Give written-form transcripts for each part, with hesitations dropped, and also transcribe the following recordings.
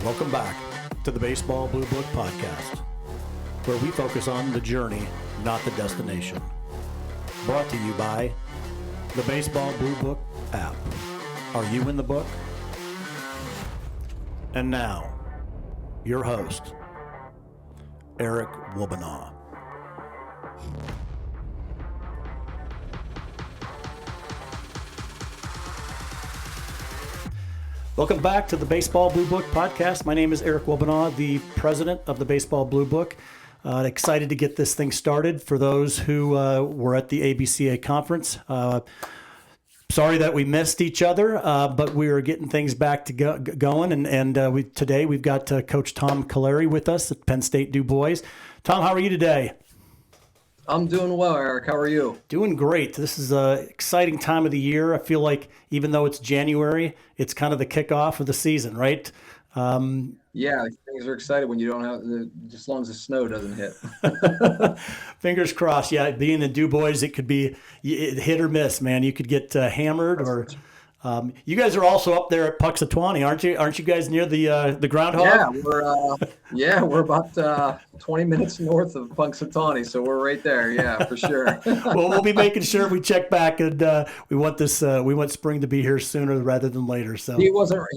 Welcome back to the Baseball Blue Book Podcast, where we focus on the journey, not the destination. Brought to you by the Baseball Blue Book app. Are you in the book? And now, your host, Eric Wobanaw. Welcome back to the Baseball Blue Book Podcast. My name is Eric Wobanaw, the president of the Baseball Blue Book. Excited to get this thing started for those who were at the ABCA conference. Sorry that we missed each other, but we are getting things back to going. And today we've got Coach Tom Calliari with us at Penn State DuBois. Tom, how are you today? I'm doing well, Eric. How are you? Doing great. This is an exciting time of the year. I feel like even though it's January, it's kind of the kickoff of the season, right? Yeah, things are excited when you don't have, just as long as the snow doesn't hit. Fingers crossed. Yeah, being in DuBois, it could be hit or miss, man. You could get hammered or... you guys are also up there at Puxatawny, aren't you? Aren't you guys near the groundhog? Yeah, we're about 20 minutes north of Puxatawny, so we're right there. Yeah, for sure. Well, we'll be making sure we check back, and we want spring to be here sooner rather than later. So he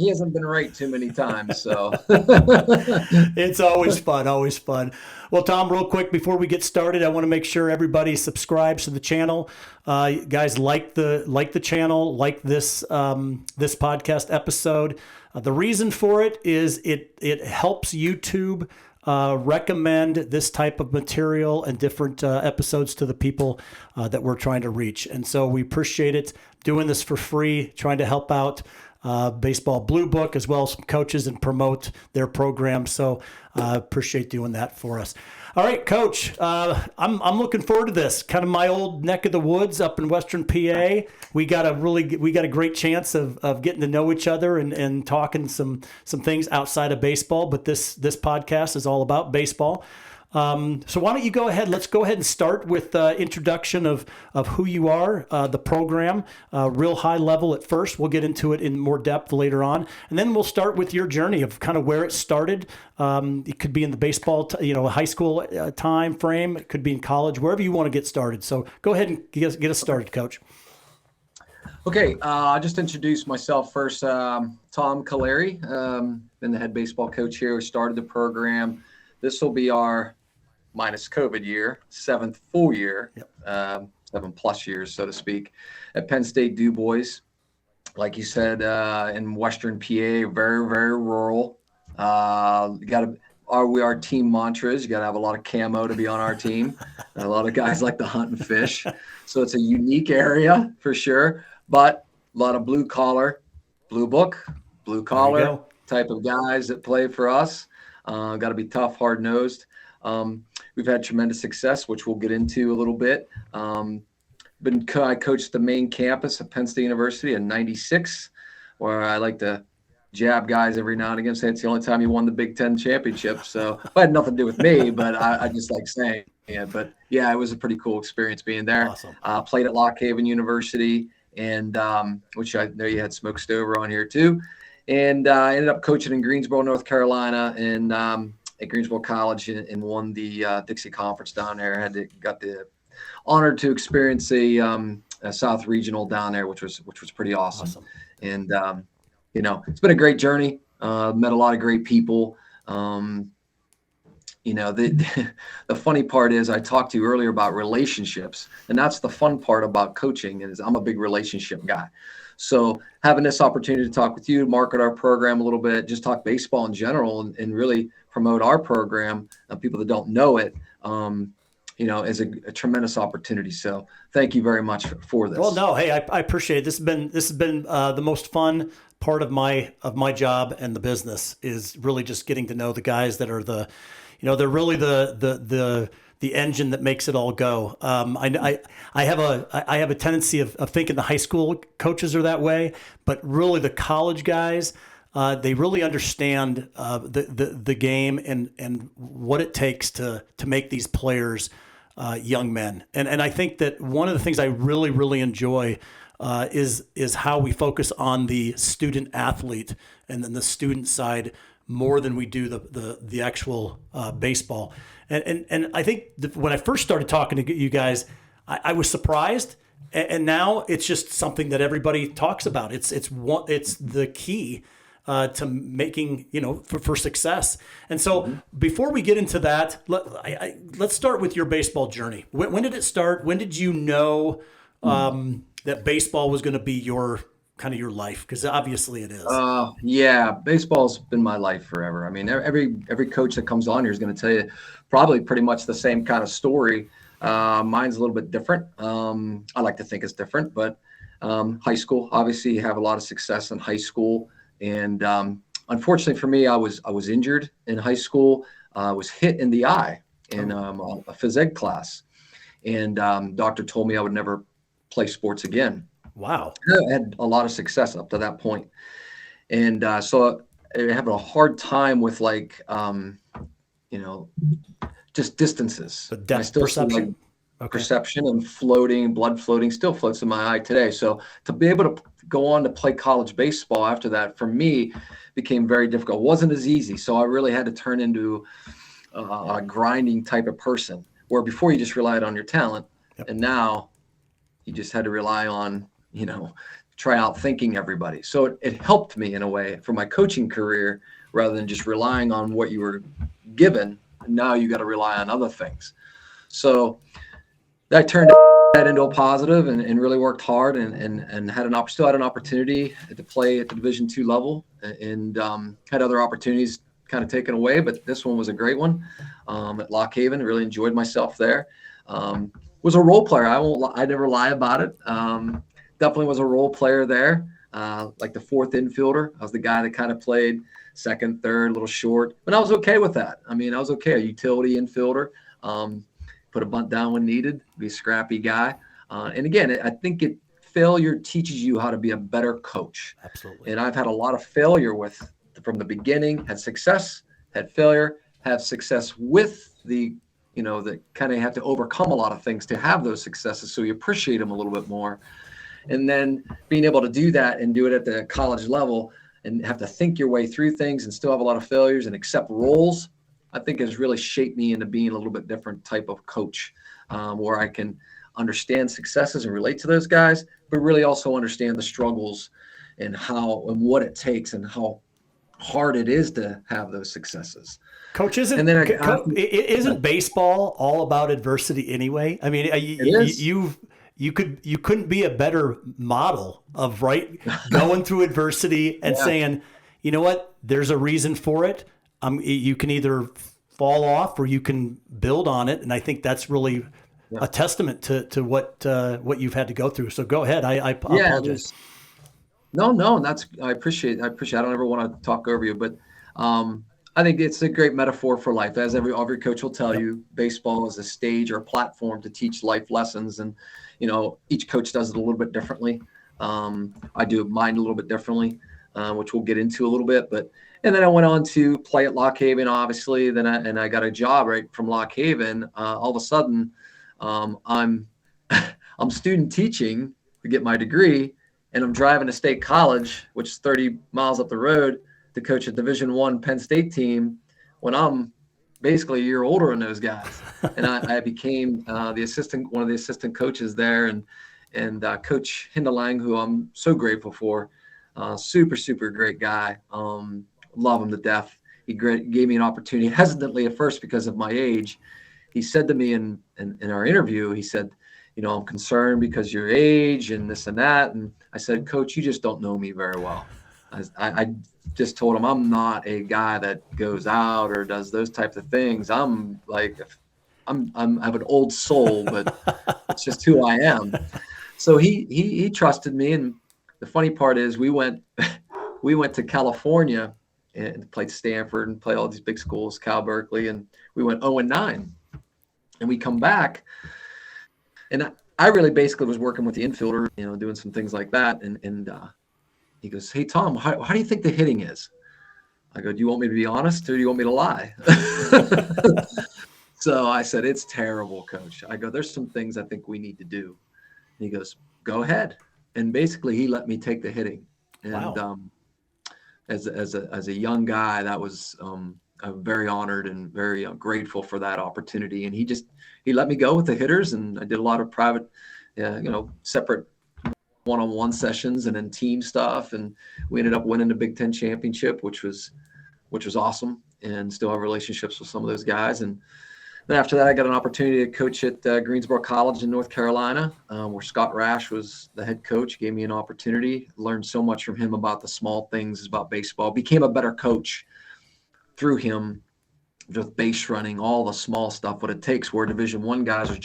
hasn't been right too many times. So it's always fun. Well, Tom, real quick before we get started, I want to make sure everybody subscribes to the channel. Guys, like the channel, like this podcast episode. The reason for it is it helps YouTube recommend this type of material and different episodes to the people that we're trying to reach. And so we appreciate it, doing this for free, trying to help out Baseball Blue Book as well as some coaches and promote their program. So appreciate doing that for us. All right, Coach, I'm looking forward to this. Kind of my old neck of the woods up in Western PA. We got a great chance of getting to know each other and talking some things outside of baseball. But this podcast is all about baseball. So why don't you go ahead? Let's go ahead and start with introduction of who you are, the program, real high level at first. We'll get into it in more depth later on, and then we'll start with your journey of kind of where it started. It could be in the baseball, high school time frame. It could be in college, wherever you want to get started. So go ahead and get us started, Coach. Okay, I'll just introduce myself first. Tom Caleri, been the head baseball coach here. We started the program. This will be our minus COVID year, 7th full year, 7+ years, so to speak, at Penn State DuBois. Like you said, in Western PA, very, very rural. Our team mantra is you got to have a lot of camo to be on our team. A lot of guys like to hunt and fish. So it's a unique area for sure, but a lot of blue collar type of guys that play for us. Got to be tough, hard-nosed. We've had tremendous success, which we'll get into a little bit. I coached the main campus of Penn State University in '96, where I like to jab guys every now and again, say it's the only time you won the Big Ten championship. So it had nothing to do with me, but I just like saying it. But, yeah, it was a pretty cool experience being there. Awesome. Played at Lock Haven University, and which I know you had Smoke Stover on here too. And I ended up coaching in Greensboro, North Carolina, and at Greensboro College, and won the Dixie Conference down there. Got the honor to experience a South Regional down there, which was pretty awesome. And it's been a great journey. Met a lot of great people. The funny part is I talked to you earlier about relationships, and that's the fun part about coaching is I'm a big relationship guy. So having this opportunity to talk with you, market our program a little bit, just talk baseball in general, and really promote our program, people that don't know it, is a tremendous opportunity. So thank you very much for this. Well, no, hey, I appreciate it. This has been the most fun part of my job and the business is really just getting to know the guys that are they're really the engine that makes it all go. I have a tendency of thinking the high school coaches are that way, but really the college guys, they really understand the game and what it takes to make these players young men. And I think that one of the things I really, really enjoy is how we focus on the student athlete and then the student side more than we do the actual baseball. And I think when I first started talking to you guys, I was surprised, and now it's just something that everybody talks about. It's the key to making, for success. And so before we get into that, let's start with your baseball journey. When did it start? When did you know that baseball was going to be your life? Because obviously it is. Yeah, baseball's been my life forever. I mean, every coach that comes on here is going to tell you probably pretty much the same kind of story. Mine's a little bit different. I like to think it's different, but high school, obviously you have a lot of success in high school. And unfortunately for me, I was injured in high school. I was hit in the eye in a phys ed class. And doctor told me I would never play sports again. Wow. I had a lot of success up to that point. And so I have a hard time with just distances. The depth I still perception? Perception and floating, blood floating still floats in my eye today. So to be able to go on to play college baseball after that, for me, became very difficult. It wasn't as easy. So I really had to turn into a grinding type of person, where before you just relied on your talent. Yep. And now you just had to rely on, try out thinking everybody. So it helped me in a way for my coaching career, rather than just relying on what you were given. Now you got to rely on other things. So that turned that into a positive, and really worked hard, and still had an opportunity to play at the Division II level, and had other opportunities kind of taken away, but this one was a great one at Lock Haven. Really enjoyed myself there. Was a role player. I never lie about it. Definitely was a role player there, like the fourth infielder. I was the guy that kind of played second, third, a little short, but I was okay with that. I mean, I was okay. A utility infielder, put a bunt down when needed, be a scrappy guy. And again, I think failure teaches you how to be a better coach. Absolutely. And I've had a lot of failure from the beginning, had success, had failure, have success with the kind of have to overcome a lot of things to have those successes. So you appreciate them a little bit more. And then being able to do that and do it at the college level and have to think your way through things and still have a lot of failures and accept roles, I think has really shaped me into being a little bit different type of coach, where I can understand successes and relate to those guys, but really also understand the struggles and what it takes and how hard it is to have those successes. Coach, isn't baseball all about adversity anyway? I mean, you couldn't be a better model of going through adversity and saying, you know what, there's a reason for it. You can either fall off or you can build on it, and I think that's really a testament to what you've had to go through. So go ahead. I apologize. No, I appreciate. I don't ever want to talk over you, but I think it's a great metaphor for life. As every coach will tell you, baseball is a stage or a platform to teach life lessons, and each coach does it a little bit differently. I do mine a little bit differently, which we'll get into a little bit. And then I went on to play at Lock Haven, obviously. Then I got a job right from Lock Haven. All of a sudden, I'm student teaching to get my degree, and I'm driving to State College, which is 30 miles up the road, to coach a Division I Penn State team when I'm basically a year older than those guys. And I became one of the assistant coaches there, and Coach Hindelang, who I'm so grateful for, super, super great guy. Love him to death. He gave me an opportunity, hesitantly at first because of my age. He said to me in our interview, he said, I'm concerned because your age and this and that. And I said, Coach, you just don't know me very well. I just told him I'm not a guy that goes out or does those types of things. I'm I have an old soul, but it's just who I am. So he trusted me. And the funny part is we went to California and played Stanford and played all these big schools, Cal Berkeley, and we went 0-9. And we come back, and I really basically was working with the infielder, doing some things like that. And he goes, hey, Tom, how do you think the hitting is? I go, do you want me to be honest or do you want me to lie? So I said, it's terrible, Coach. I go, there's some things I think we need to do. And he goes, go ahead. And basically he let me take the hitting. And wow. as a young guy, that was I'm very honored and very grateful for that opportunity. And he let me go with the hitters, and I did a lot of private, separate one-on-one sessions and then team stuff. And we ended up winning the Big Ten championship, which was awesome, and still have relationships with some of those guys. And then after that, I got an opportunity to coach at Greensboro College in North Carolina, where Scott Rash was the head coach. He gave me an opportunity, learned so much from him about the small things about baseball, became a better coach through him, with base running, all the small stuff, what it takes, where Division I guys are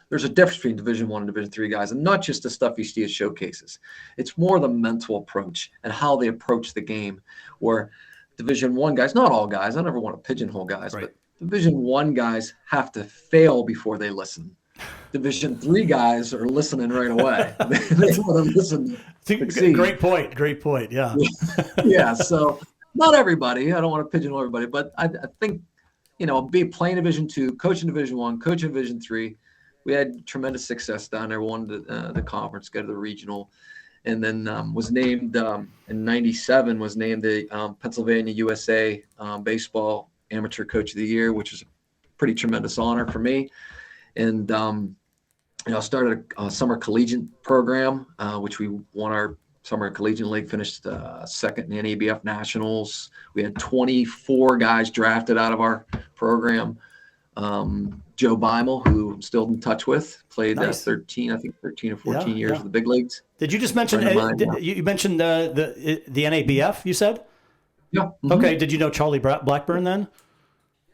there's a difference between Division I and Division III guys, and not just the stuff you see at showcases. It's more the mental approach and how they approach the game, where Division I guys, not all guys, I never want to pigeonhole guys, right, but Division I guys have to fail before they listen. Division III guys are listening right away. They want to listen. Great point. Yeah. Yeah. So not everybody, I don't want to pigeonhole everybody, but I think, playing Division II, coaching Division I, coaching Division III, we had tremendous success down there, won the conference, go to the regional, and then was named in '97, was named the Pennsylvania USA Baseball Amateur Coach of the Year, which is a pretty tremendous honor for me. And, started a summer collegiate program, which we won our summer collegiate league, finished second in the NABF Nationals. We had 24 guys drafted out of our program. Joe Beimel, who I'm still in touch with, played 13 or 14 years in the big leagues. Did you just mention, you mentioned the NABF, you said? Yeah. Mm-hmm. Okay. Did you know Charlie Blackburn then?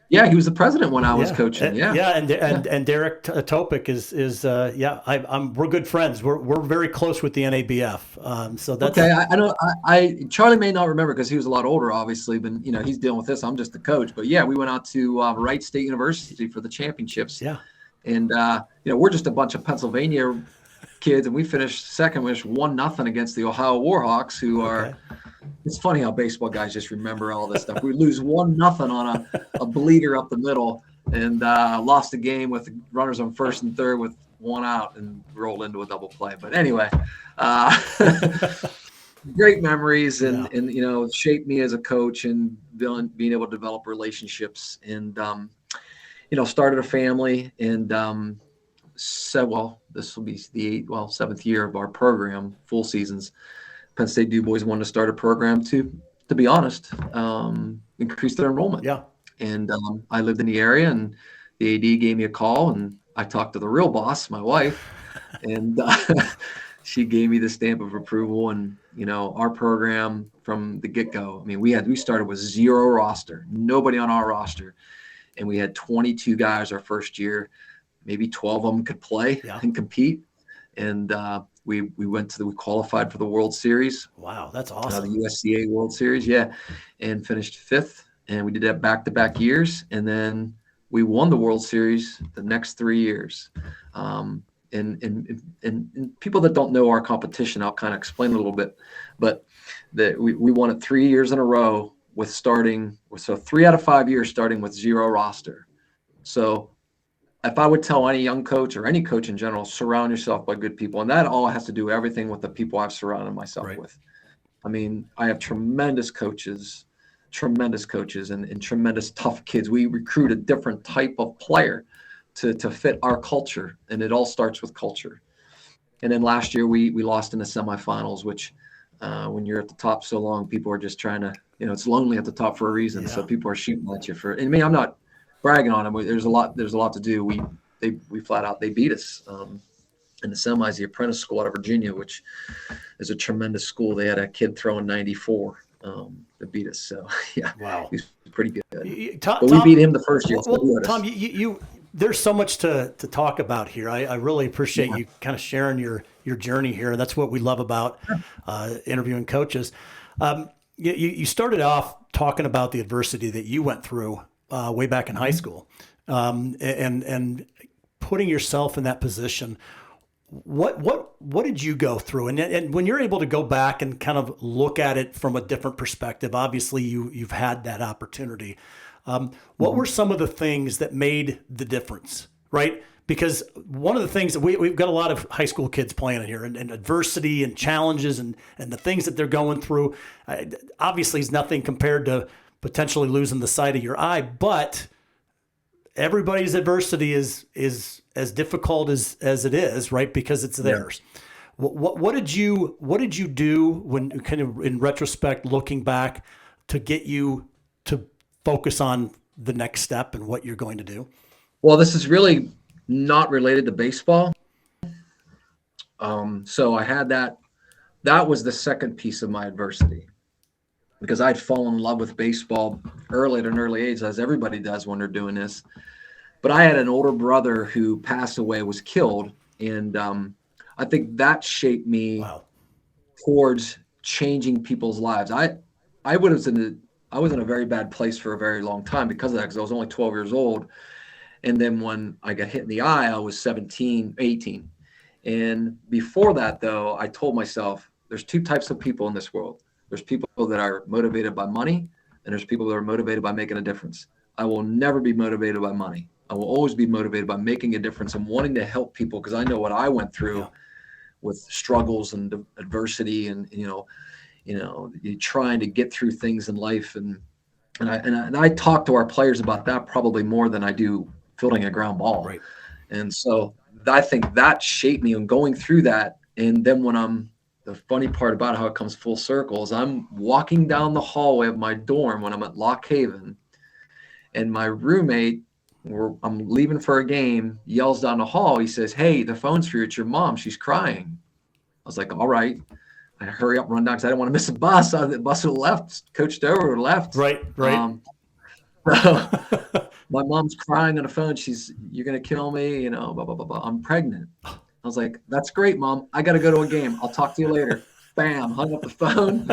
Yeah, he was the president when I was coaching. Yeah, and Derek Topic is we're good friends. We're very close with the NABF. So that's okay. I know. Charlie may not remember because he was a lot older, obviously. But he's dealing with this. I'm just the coach. But yeah, we went out to Wright State University for the championships. Yeah, and we're just a bunch of Pennsylvania kids, and we finished second. We finished 1-0 against the Ohio Warhawks, who are. It's funny how baseball guys just remember all this stuff. We lose 1-0 on a bleeder up the middle, and lost the game with runners on first and third with one out, and rolled into a double play. But anyway, great memories, and shaped me as a coach, and being able to develop relationships, and started a family, and said, well, this will be the 7th year of our program, full seasons. Penn State DuBois wanted to start a program to be honest, increase their enrollment. Yeah. And I lived in the area, and the AD gave me a call, and I talked to the real boss, my wife, and she gave me the stamp of approval. And, our program from the get-go, we started with 0 roster, nobody on our roster. And we had 22 guys our first year, maybe 12 of them could play and compete. And, we qualified for the World Series. Wow, that's awesome. The USCA World Series, and finished 5th. And we did that back-to-back years. And then we won the World Series the next 3 years. And people that don't know our competition, I'll kind of explain a little bit. But we won it 3 years in a row so 3 out of 5 years starting with 0 roster. So if I would tell any young coach or any coach in general, surround yourself by good people. And that all has to do everything with the people I've surrounded myself with. I have tremendous coaches and tremendous tough kids. We recruit a different type of player to fit our culture. And it all starts with culture. And then last year we lost in the semifinals, which when you're at the top so long, people are just trying to, it's lonely at the top for a reason. Yeah. So people are shooting at you I'm not bragging on them. There's a lot to do. We flat out, they beat us in the semis, the apprentice school out of Virginia, which is a tremendous school. They had a kid throwing 94 that beat us. So yeah, wow, he's pretty good. But we beat him the first year. Well, Tom, you there's so much to talk about here. I really appreciate you kind of sharing your journey here. That's what we love about interviewing coaches. You started off talking about the adversity that you went through way back in high school, and putting yourself in that position. What did you go through? And when you're able to go back and kind of look at it from a different perspective, obviously you've had that opportunity. What were some of the things that made the difference, right? because one of the things that we've got a lot of high school kids playing in here, and adversity and challenges and the things that they're going through, obviously is nothing compared to potentially losing the sight of your eye, but everybody's adversity is as difficult as it is, right? Because it's theirs. What did you do when, kind of in retrospect, looking back, to get you to focus on the next step and what you're going to do? Well, this is really not related to baseball. So I had that was the second piece of my adversity, because I'd fallen in love with baseball at an early age, as everybody does when they're doing this. But I had an older brother who passed away, was killed. And I think that shaped me towards changing people's lives. I was in a very bad place for a very long time because of that, because I was only 12 years old. And then when I got hit in the eye, I was 18. And before that, though, I told myself there's two types of people in this world. There's people that are motivated by money, and there's people that are motivated by making a difference. I will never be motivated by money. I will always be motivated by making a difference and wanting to help people, because I know what I went through with struggles and adversity, and you trying to get through things in life. And I talk to our players about that probably more than I do fielding a ground ball. Right. And so I think that shaped me in going through that. And then the funny part about how it comes full circle is I'm walking down the hallway of my dorm when I'm at Lock Haven, and my roommate, I'm leaving for a game, yells down the hall. He says, "Hey, the phone's for you. It's your mom. She's crying." I was like, all right. I hurry up, run down, because I didn't want to miss a bus. The bus would have left, coached over, would have left. Right. So my mom's crying on the phone. "You're going to kill me, blah, blah, blah, blah. I'm pregnant." I was like, "That's great, Mom. I got to go to a game. I'll talk to you later." Bam, hung up the phone,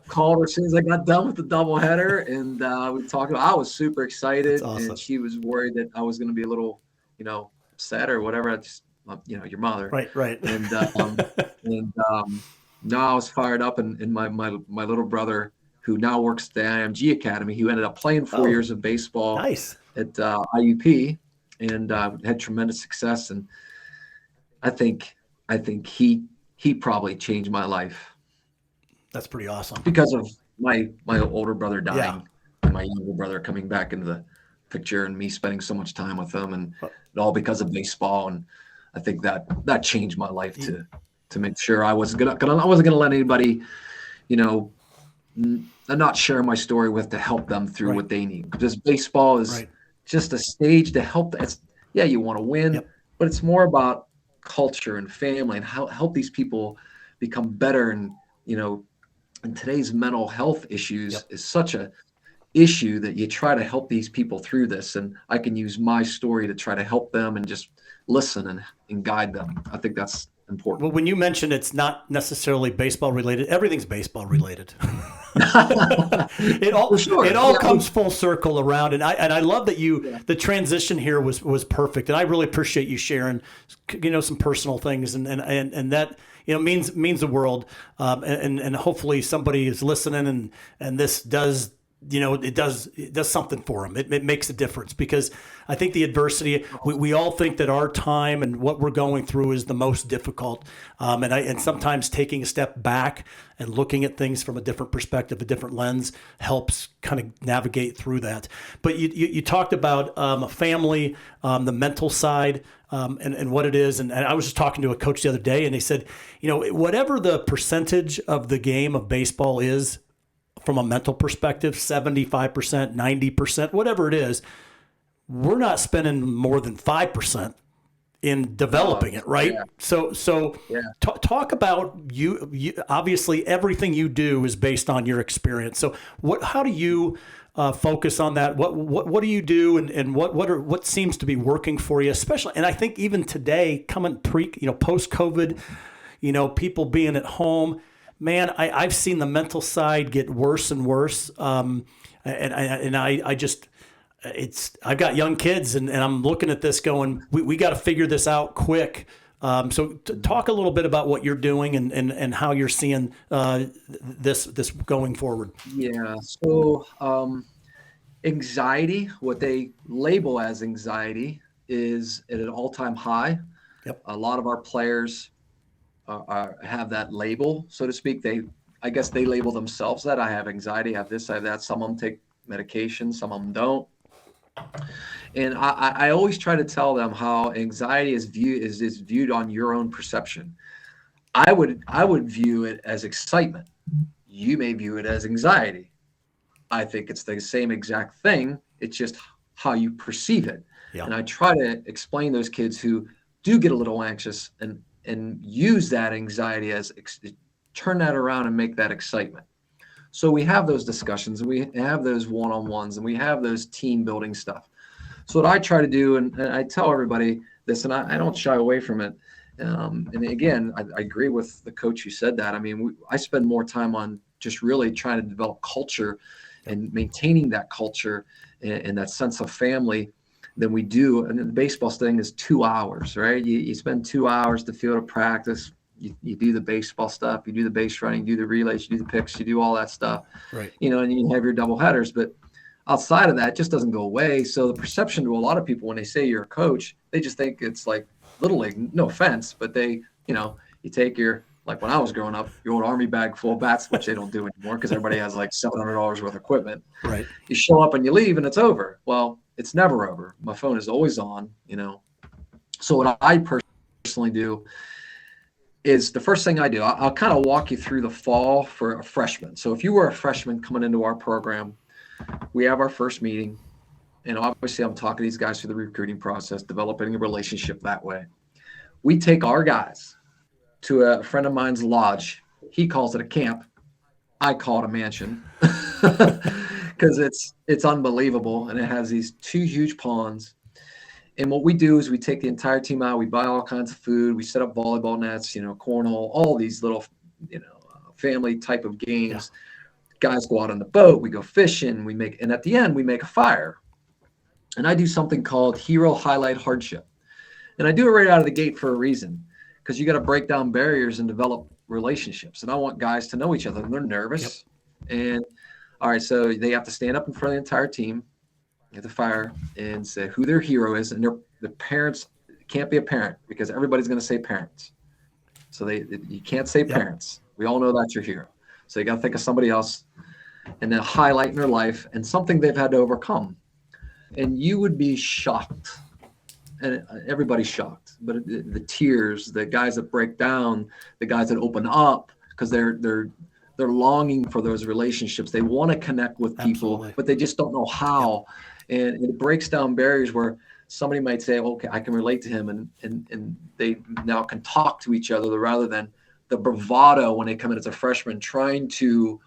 called her as soon as I got done with the doubleheader. And we talked. I was super excited. Awesome. And she was worried that I was going to be a little, upset or whatever. I just, your mother. Right. And no, I was fired up. And my little brother, who now works at the IMG Academy, who ended up playing 4 years of baseball Nice. at IUP, and had tremendous success. And I think he probably changed my life. That's pretty awesome. Because of my older brother dying and my younger brother coming back into the picture, and me spending so much time with them, and all because of baseball. And I think that changed my life to make sure I wasn't gonna let anybody, not share my story with, to help them through what they need. Because baseball is just a stage to help them. You want to win, but it's more about culture and family, and how help these people become better. And and today's mental health issues is such a issue that you try to help these people through this. And I can use my story to try to help them and just listen and guide them. I think that's important. Well, when you mentioned it's not necessarily baseball related, everything's baseball related. It all comes full circle around, and I love that the transition here was perfect, and I really appreciate you sharing, some personal things, and that means the world, and hopefully somebody is listening, and this does. It does something for them. It makes a difference, because I think the adversity, we all think that our time and what we're going through is the most difficult. And sometimes taking a step back and looking at things from a different perspective, a different lens, helps kind of navigate through that. But you talked about a family, the mental side, and what it is. And I was just talking to a coach the other day, and they said, whatever the percentage of the game of baseball is, from a mental perspective, 75%, 90%, whatever it is, we're not spending more than 5% in developing it, right? Yeah. So talk about you. Obviously, everything you do is based on your experience. So how do you focus on that? What do you do, and what seems to be working for you, especially? And I think even today, coming post COVID, people being at home. Man, I've seen the mental side get worse and worse, I've got young kids, and I'm looking at this going, we got to figure this out quick. So talk a little bit about what you're doing and how you're seeing this going forward. Yeah. So anxiety, what they label as anxiety, is at an all-time high. Yep. A lot of our players have that label, so to speak. I guess they label themselves that. I have anxiety, I have this, I have that. Some of them take medication, some of them don't. And I always try to tell them how anxiety is viewed on your own perception. I would view it as excitement. You may view it as anxiety. I think it's the same exact thing. It's just how you perceive it. Yeah. And I try to explain those kids who do get a little anxious and use that anxiety as turn that around and make that excitement. So we have those discussions, and we have those one-on-ones, and we have those team building stuff. So what I try to do, and I tell everybody this, and I don't shy away from it. And again, I agree with the coach who said that. I mean, I spend more time on just really trying to develop culture and maintaining that culture and that sense of family than we do. And the baseball thing is 2 hours, right? You spend 2 hours to field a practice. You do the baseball stuff, you do the base running, you do the relays, you do the picks, you do all that stuff, right? And you have your double headers. But outside of that, it just doesn't go away. So the perception to a lot of people when they say you're a coach, they just think it's like Little League. No offense, but they, you take your, like when I was growing up, your old Army bag full of bats, which they don't do anymore because everybody has like $700 worth of equipment. Right. You show up and you leave and it's over. Well, it's never over. My phone is always on, So what I personally do is the first thing I do, I'll kind of walk you through the fall for a freshman. So if you were a freshman coming into our program, we have our first meeting. And obviously I'm talking to these guys through the recruiting process, developing a relationship that way. We take our guys to a friend of mine's lodge. He calls it a camp. I call it a mansion because it's unbelievable. And it has these 2 huge ponds. And what we do is we take the entire team out. We buy all kinds of food. We set up volleyball nets, cornhole, all these little, family type of games. Yeah. Guys go out on the boat. We go fishing. And at the end, we make a fire. And I do something called hero highlight hardship. And I do it right out of the gate for a reason, because you got to break down barriers and develop relationships. And I want guys to know each other. And they're nervous. Yep. And all right, so they have to stand up in front of the entire team at the fire and say who their hero is. And the parents can't be a parent because everybody's going to say parents. So you can't say parents. We all know that's your hero. So you got to think of somebody else and then highlight in their life and something they've had to overcome. And you would be shocked, and everybody's shocked, but the tears, the guys that break down, the guys that open up because they're longing for those relationships. They want to connect with people, Absolutely. But they just don't know how. Yeah. And it breaks down barriers where somebody might say, okay, I can relate to him. And they now can talk to each other rather than the bravado when they come in as a freshman, trying to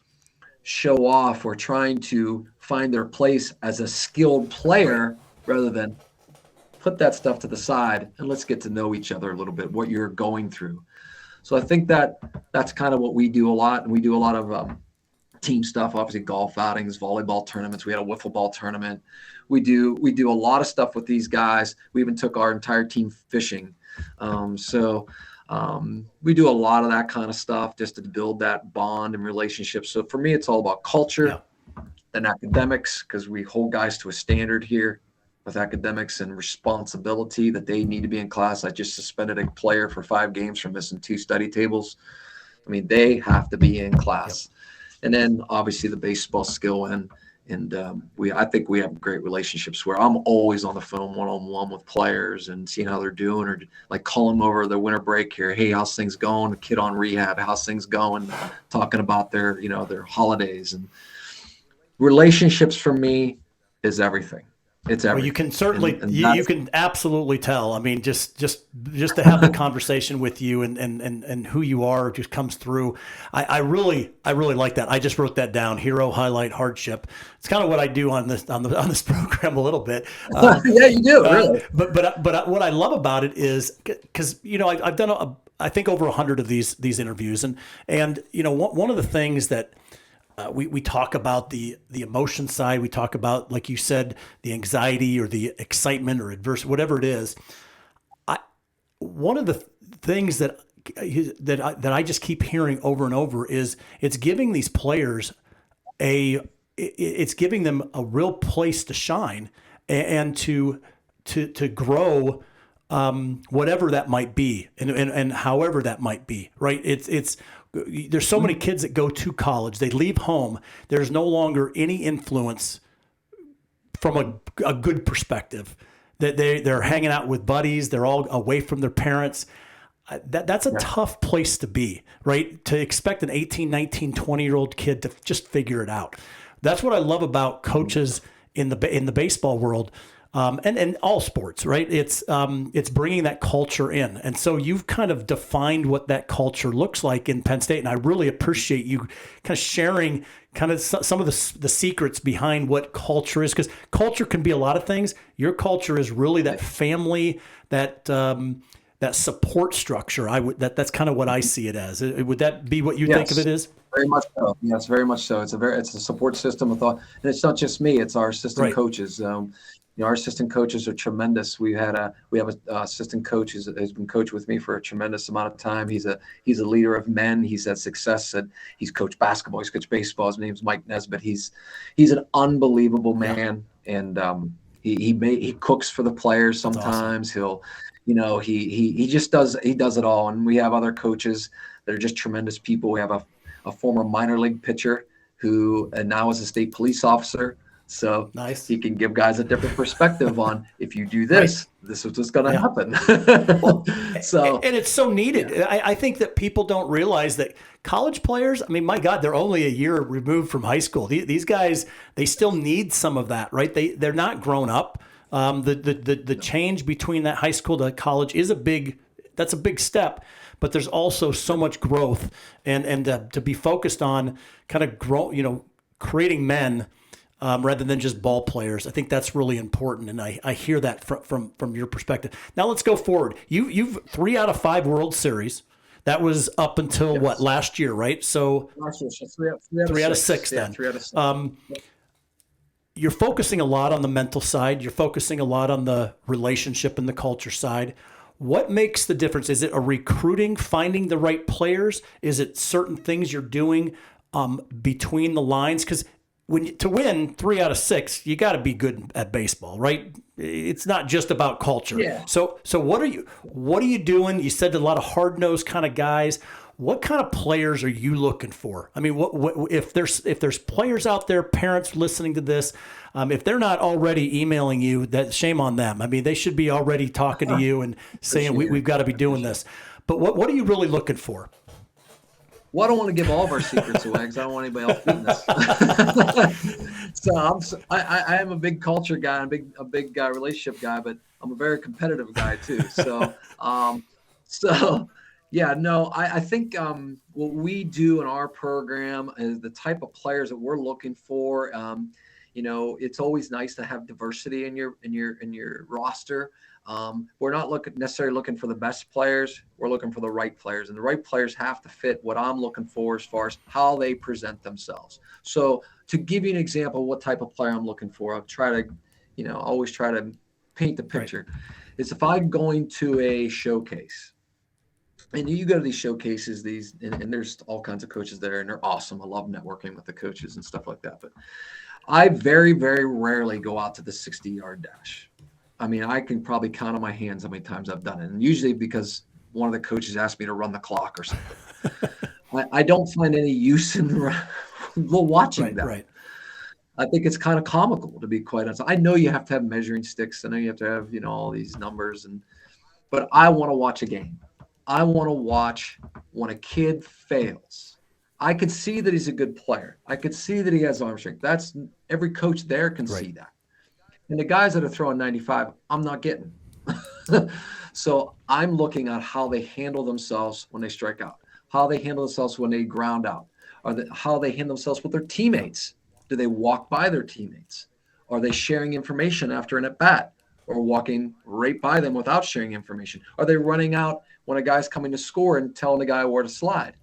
show off or trying to find their place as a skilled player rather than put that stuff to the side and let's get to know each other a little bit, what you're going through. So I think that's kind of what we do a lot. And we do a lot of team stuff, obviously golf outings, volleyball tournaments. We had a wiffle ball tournament. We do a lot of stuff with these guys. We even took our entire team fishing. We do a lot of that kind of stuff just to build that bond and relationship. So for me, it's all about culture and academics, because we hold guys to a standard here with academics and responsibility that they need to be in class. I just suspended a player for 5 games for missing 2 study tables. I mean, they have to be in class. And then obviously the baseball skill and I think we have great relationships where I'm always on the phone one-on-one with players and seeing how they're doing, or like calling them over the winter break here. Hey, how's things going? The kid on rehab, how's things going? Talking about their holidays. And relationships for me is everything. It's everything. Well, you can certainly, you can absolutely tell. I mean, just to have the conversation with you and who you are just comes through. I really like that. I just wrote that down. Hero highlight hardship. It's kind of what I do on this program a little bit. Yeah, you do really. But what I love about it is because I've done I think over 100 of these interviews, and one of the things that we talk about the emotion side. We talk about, like you said, the anxiety or the excitement or adversity, whatever it is. One of the things that I just keep hearing over and over is it's giving these players it's giving them a real place to shine and to to grow, whatever that might be, and however that might be, right? There's so many kids that go to college, they leave home, there's no longer any influence from a good perspective, that they're hanging out with buddies, they're all away from their parents. That's a tough place to be, right? To expect an 18, 19, 20-year-old kid to just figure it out. That's what I love about coaches in the baseball world, and all sports, right? It's bringing that culture in. And so you've kind of defined what that culture looks like in Penn State. And I really appreciate you kind of sharing kind of some of the secrets behind what culture is, because culture can be a lot of things. Your culture is really that family, that support structure. That's kind of what I see it as. Would that be what you think of it as? Very much so. Yes, very much so. It's a support system with all, and it's not just me. It's our assistant coaches. Our assistant coaches are tremendous. We have a assistant coach who's been coached with me for a tremendous amount of time. He's a leader of men. He's had success he's coached basketball. He's coached baseball. His name's Mike Nesbitt. He's an unbelievable man, and he cooks for the players sometimes. Awesome. He just does it all. And we have other coaches that are just tremendous people. We have a former minor league pitcher who now is a state police officer. So nice. He can give guys a different perspective on, if you do this, this is what's going to happen. And it's so needed. Yeah. I think that people don't realize that college players, I mean, my God, they're only a year removed from high school. These guys, they still need some of that, right? They're not grown up. The change between that high school to college is a big step, but there's also so much growth, and to be focused on kind of creating men rather than just ball players. I think that's really important, and I hear that from your perspective. Now let's go forward. You've 3 out of 5 World Series. That was up until what, last year, right? So last year, 3 out of 6 then. 3 out of 6. You're focusing a lot on the mental side. You're focusing a lot on the relationship and the culture side. What makes the difference? Is it a recruiting, finding the right players? Is it certain things you're doing between the lines? Because to win 3 out of 6, you got to be good at baseball, right? It's not just about culture. Yeah. So what are you doing? You said a lot of hard-nosed kind of guys. What kind of players are you looking for? I mean, what if there's players out there, parents listening to this, if they're not already emailing you, that shame on them. I mean, they should be already talking to you and saying we've got to be doing this. But what are you really looking for? Well, I don't want to give all of our secrets away because I don't want anybody else beating us. I am a big culture guy, and a big relationship guy, but I'm a very competitive guy too. Yeah, no, I think what we do in our program is the type of players that we're looking for. It's always nice to have diversity in your roster. We're not necessarily looking for the best players. We're looking for the right players, and the right players have to fit what I'm looking for as far as how they present themselves. So to give you an example of what type of player I'm looking for, I'll try to, always try to paint the picture. Right. Is if I'm going to a showcase. And you go to these showcases, and there's all kinds of coaches there, and they're awesome. I love networking with the coaches and stuff like that. But I very, very rarely go out to the 60-yard dash. I mean, I can probably count on my hands how many times I've done it. And usually because one of the coaches asked me to run the clock or something. I don't find any use in watching that. Right. I think it's kind of comical, to be quite honest. I know you have to have measuring sticks. I know you have to have, all these numbers. But I want to watch a game. I want to watch when a kid fails. I could see that he's a good player. I could see that he has arm strength. That's every coach there can see that. And the guys that are throwing 95, I'm not getting. So I'm looking at how they handle themselves when they strike out, how they handle themselves when they ground out, how they handle themselves with their teammates. Do they walk by their teammates? Are they sharing information after an at-bat or walking right by them without sharing information? Are they running out when a guy's coming to score and telling the guy where to slide?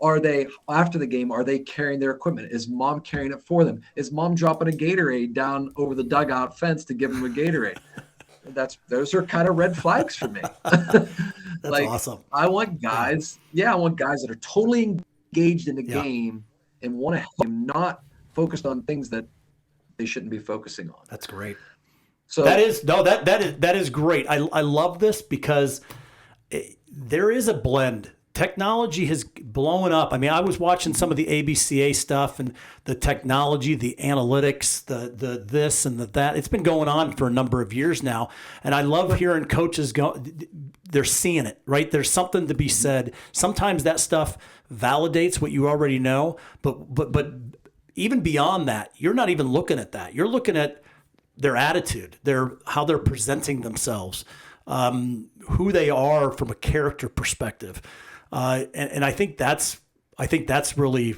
Are they, after the game, are they carrying their equipment? Is mom carrying it for them? Is mom dropping a Gatorade down over the dugout fence to give them a Gatorade? Those are kind of red flags for me. That's awesome. I want guys, I want guys that are totally engaged in the game and want to help them, not focused on things that they shouldn't be focusing on. That's great. So that is great. I love this because there is a blend. Technology has blown up. I mean, I was watching some of the ABCA stuff and the technology, the analytics, the this and the that. It's been going on for a number of years now, and I love hearing coaches go. They're seeing it, right? There's something to be said. Sometimes that stuff validates what you already know, but even beyond that, you're not even looking at that. You're looking at their attitude, how they're presenting themselves, who they are from a character perspective. And I think that's really,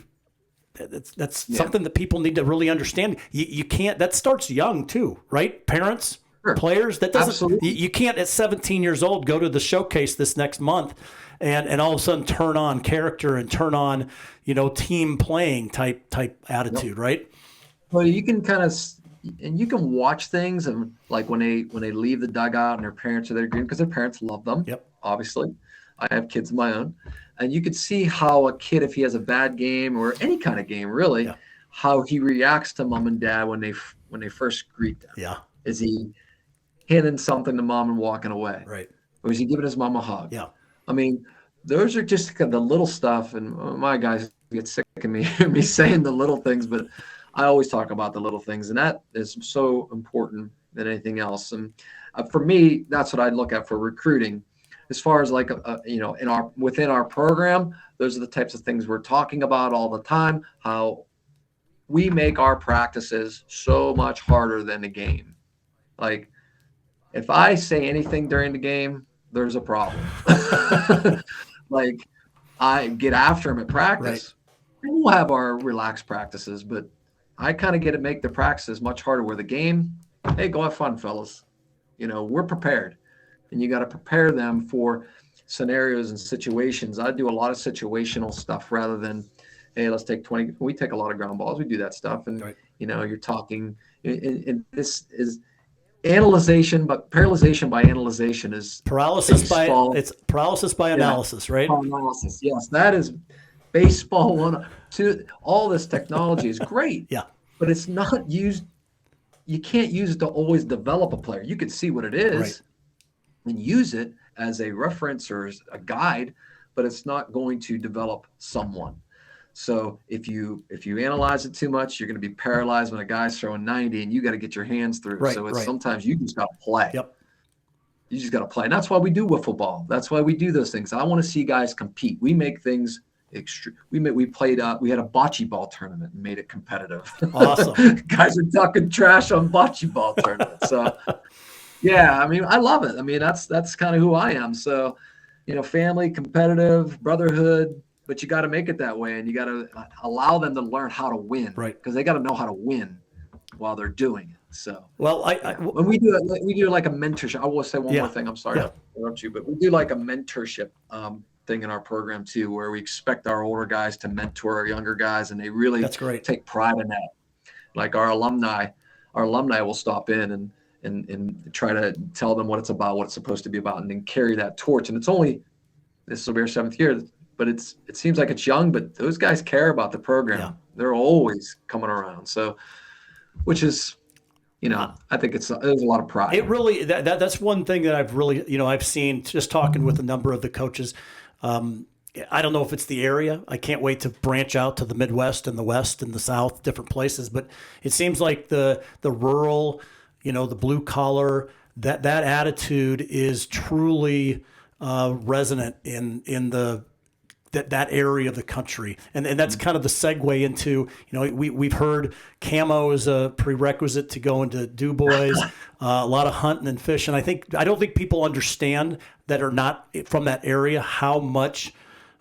that's something that people need to really understand. You can't, that starts young too, right? Parents, Sure. Players, that doesn't, Absolutely. you can't at 17 years old go to the showcase this next month and all of a sudden turn on character and turn on, team playing type attitude, right? Well, you can you can watch things, and like when they leave the dugout and their parents are there because their parents love them. Yep. Obviously, I have kids of my own, and you could see how a kid, if he has a bad game or any kind of game, really, Yeah. how he reacts to mom and dad when they first greet them. Yeah. Is he handing something to mom and walking away? Right. Or is he giving his mom a hug? Yeah. I mean, those are just the little stuff, and my guys get sick of me saying the little things, but I always talk about the little things, and that is so important than anything else. And for me, that's what I look at for recruiting. As far as within our program, those are the types of things we're talking about all the time. How we make our practices so much harder than the game. Like, if I say anything during the game, there's a problem. Like, I get after them at practice. Right. We'll have our relaxed practices, but I kind of make the practices much harder. Where the game, hey, go have fun, fellas. We're prepared, and you got to prepare them for scenarios and situations. I do a lot of situational stuff rather than, hey, let's take 20. We take a lot of ground balls. We do that stuff, and right. You're talking, and this is analyzation, but paralyzation by analyzation is paralysis baseball. It's paralysis by analysis, right? Analysis, yes, that is baseball 1-2. All this technology is great, yeah, but it's not used. You can't use it to always develop a player. You can see what it is right. and use it as a reference or as a guide, but it's not going to develop someone. So if you analyze it too much, you're going to be paralyzed when a guy's throwing 90 and you got to get your hands through. Right, so it's right. Sometimes you just got to play. Yep. You just got to play. And that's why we do wiffle ball. That's why we do those things. I want to see guys compete. We make things extreme. We had a bocce ball tournament and made it competitive. Awesome. Guys are talking trash on bocce ball tournament. So yeah, I mean, I love it. I mean, that's kind of who I am. So, family, competitive, brotherhood, but you got to make it that way, and you got to allow them to learn how to win, right? Because they got to know how to win while they're doing it. So, well, when we do like a mentorship. I will say one more thing. I'm sorry to interrupt you, but we do like a mentorship thing in our program too, where we expect our older guys to mentor our younger guys, and they really take pride in that. Like our alumni will stop in and try to tell them what it's about, what it's supposed to be about, and then carry that torch. And this will be our 7th year. But it seems like it's young, but those guys care about the program. Yeah. They're always coming around. So, which is, I think there's a lot of pride. It really, that's one thing that I've really, I've seen just talking with a number of the coaches. I don't know if it's the area. I can't wait to branch out to the Midwest and the West and the South, different places. But it seems like the rural, the blue collar, that attitude is truly resonant in that area of the country. And that's kind of the segue into, we've heard camo is a prerequisite to go into DuBois, a lot of hunting and fishing. I don't think people understand that are not from that area, how much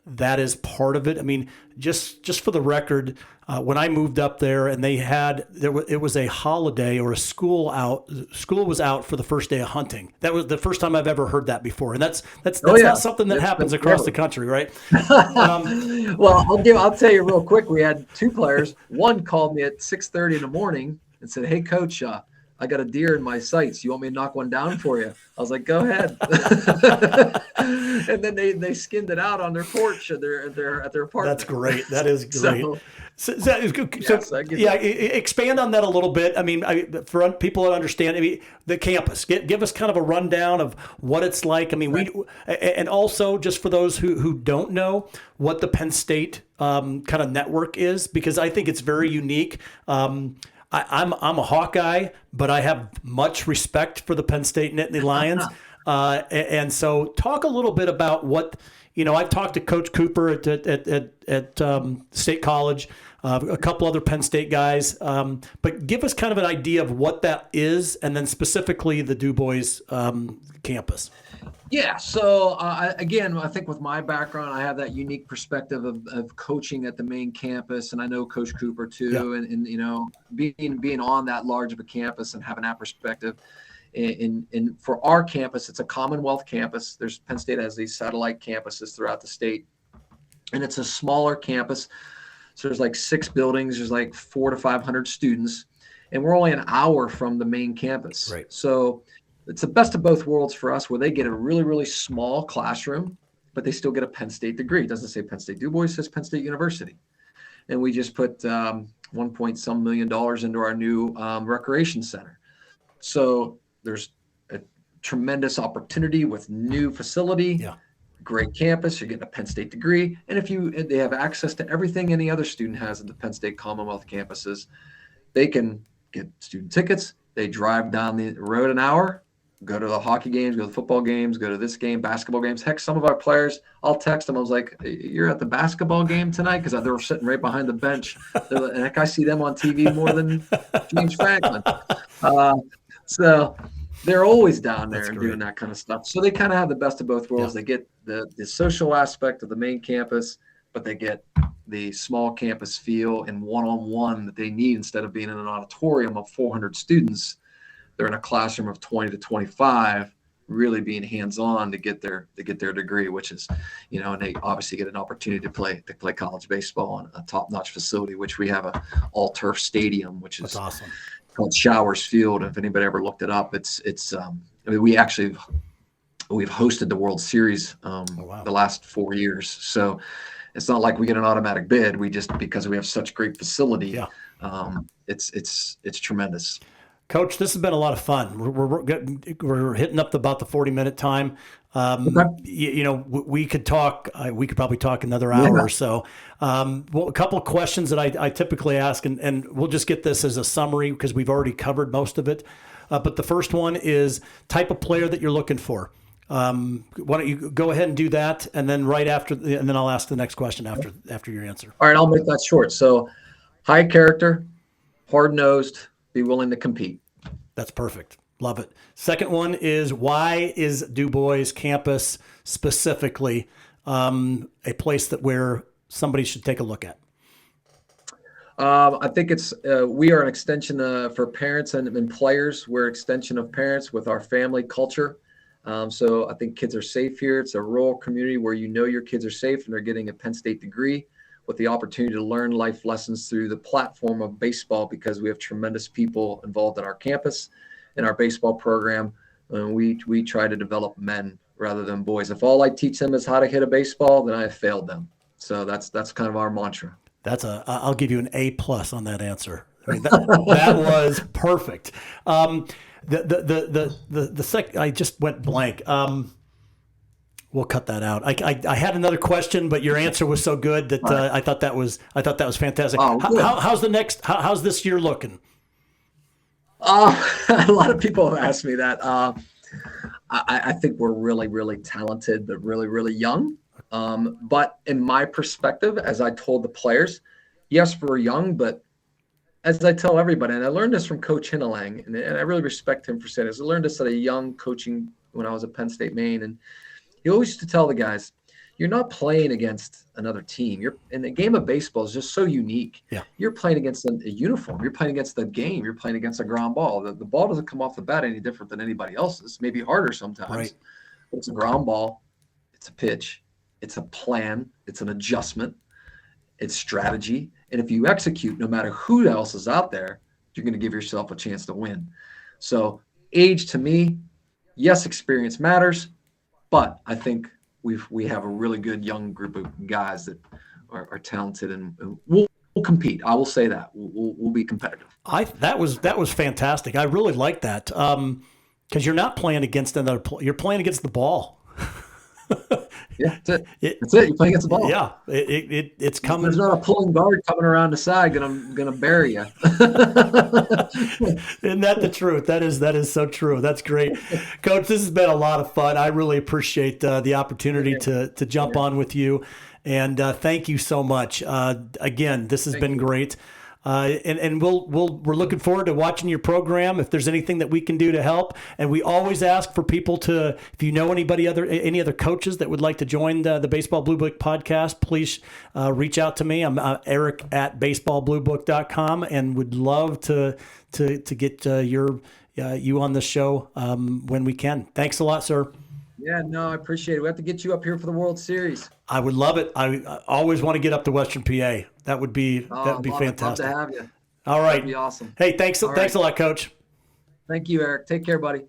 that is part of it. I mean, just for the record, when I moved up there and it was a holiday or a school was out for the first day of hunting. That was the first time I've ever heard that before. And that's not something that happens across the country, right? Well, I'll tell you real quick. We had 2 players. One called me at 6:30 in the morning and said, "Hey, coach, I got a deer in my sights. You want me to knock one down for you? I was like, go ahead. And then they skinned it out on their porch at their apartment. That's great. That is great. Expand on that a little bit. I mean, for people that understand, I mean, the campus. Give us kind of a rundown of what it's like. I mean, and also just for those who don't know what the Penn State kind of network is, because I think it's very unique. I'm a Hawkeye, but I have much respect for the Penn State Nittany Lions. And so talk a little bit about what, I've talked to Coach Cooper at State College, a couple other Penn State guys, but give us kind of an idea of what that is, and then specifically the DuBois campus. Yeah. So again, I think with my background, I have that unique perspective of coaching at the main campus, and I know Coach Cooper too, yeah. and being on that large of a campus and having that perspective. And for our campus, it's a Commonwealth campus. Penn State has these satellite campuses throughout the state, and it's a smaller campus. So there's like 6 buildings. There's like 400 to 500 students, and we're only an hour from the main campus. Right. So it's the best of both worlds for us, where they get a really, really small classroom, but they still get a Penn State degree. It doesn't say Penn State DuBois, it says Penn State University. And we just put $1 million into our new recreation center. So there's a tremendous opportunity with new facility, great campus. You're getting a Penn State degree. And they have access to everything any other student has at the Penn State Commonwealth campuses. They can get student tickets. They drive down the road an hour, go to the hockey games, go to the football games, go to this game, basketball games. Heck, some of our players, I'll text them. I was like, you're at the basketball game tonight? Because they were sitting right behind the bench. And heck, I see them on TV more than James Franklin. So they're always down there and doing that kind of stuff. So they kind of have the best of both worlds. Yeah. They get the social aspect of the main campus, but they get the small campus feel and one-on-one that they need. Instead of being in an auditorium of 400 students, they're in a classroom of 20 to 25, really being hands-on to get their degree, which is, and they obviously get an opportunity to play college baseball on a top-notch facility, which we have a all-turf stadium, which is awesome. Called Showers Field. If anybody ever looked it up, we've hosted the World Series the last 4 years. So it's not like we get an automatic bid. We just, because we have such great facility, it's tremendous. Coach, this has been a lot of fun. We're hitting up about the 40-minute time. We could talk. We could probably talk another hour or so. A couple of questions that I typically ask, and we'll just get this as a summary because we've already covered most of it. But the first one is type of player that you're looking for. Why don't you go ahead and do that, and then and then I'll ask the next question after your answer. All right, I'll make that short. So, high character, hard-nosed, be willing to compete. That's perfect. Love it. Second one is, why is DuBois campus specifically a place where somebody should take a look at? I think we are an extension for parents and players. We're an extension of parents with our family culture. So I think kids are safe here. It's a rural community where your kids are safe and they're getting a Penn State degree with the opportunity to learn life lessons through the platform of baseball, because we have tremendous people involved in our campus, in our baseball program. We try to develop men rather than boys. If all I teach them is how to hit a baseball, then I have failed them. So that's kind of our mantra. I'll give you an A+ on that answer. I mean, that was perfect. The second, I just went blank. We'll cut that out. I had another question, but your answer was so good that I thought that was fantastic. Oh, how's this year looking? A lot of people have asked me that. I think we're really, really talented, but really, really young. But in my perspective, as I told the players, yes, we're young, but as I tell everybody, and I learned this from Coach Hinnelang, and I really respect him for saying this. I learned this at a young coaching when I was at Penn State, Maine, and he always used to tell the guys, you're not playing against another team. And the game of baseball is just so unique. Yeah. You're playing against a uniform. You're playing against the game. You're playing against a ground ball. The ball doesn't come off the bat any different than anybody else's. Maybe harder sometimes. Right. But it's a ground ball. It's a pitch. It's a plan. It's an adjustment. It's strategy. And if you execute, no matter who else is out there, you're going to give yourself a chance to win. So age to me, yes, experience matters, but I think we have a really good young group of guys that are talented and we'll compete. I will say that we'll be competitive. That was fantastic. I really like that because you're not playing against another. You're playing against the ball. Yeah, that's it. That's it. You're playing against the ball. Yeah, it's coming. There's not a pulling guard coming around the side gonna bury you. Isn't that the truth? That is so true. That's great, Coach. This has been a lot of fun. I really appreciate the opportunity to jump on with you, and thank you so much. Again, this has been great. And we're looking forward to watching your program. If there's anything that we can do to help, and we always ask for people to, if you know any other coaches that would like to join the Baseball Blue Book podcast, please reach out to me. I'm Eric at baseballbluebook.com, and would love to get you on the show when we can. Thanks a lot, sir. Yeah, no, I appreciate it. We have to get you up here for the World Series. I would love it. I always want to get up to Western PA. That would be fantastic. Love to have you. All right. That'd be awesome. Hey, thanks a lot, Coach. Thank you, Eric. Take care, buddy.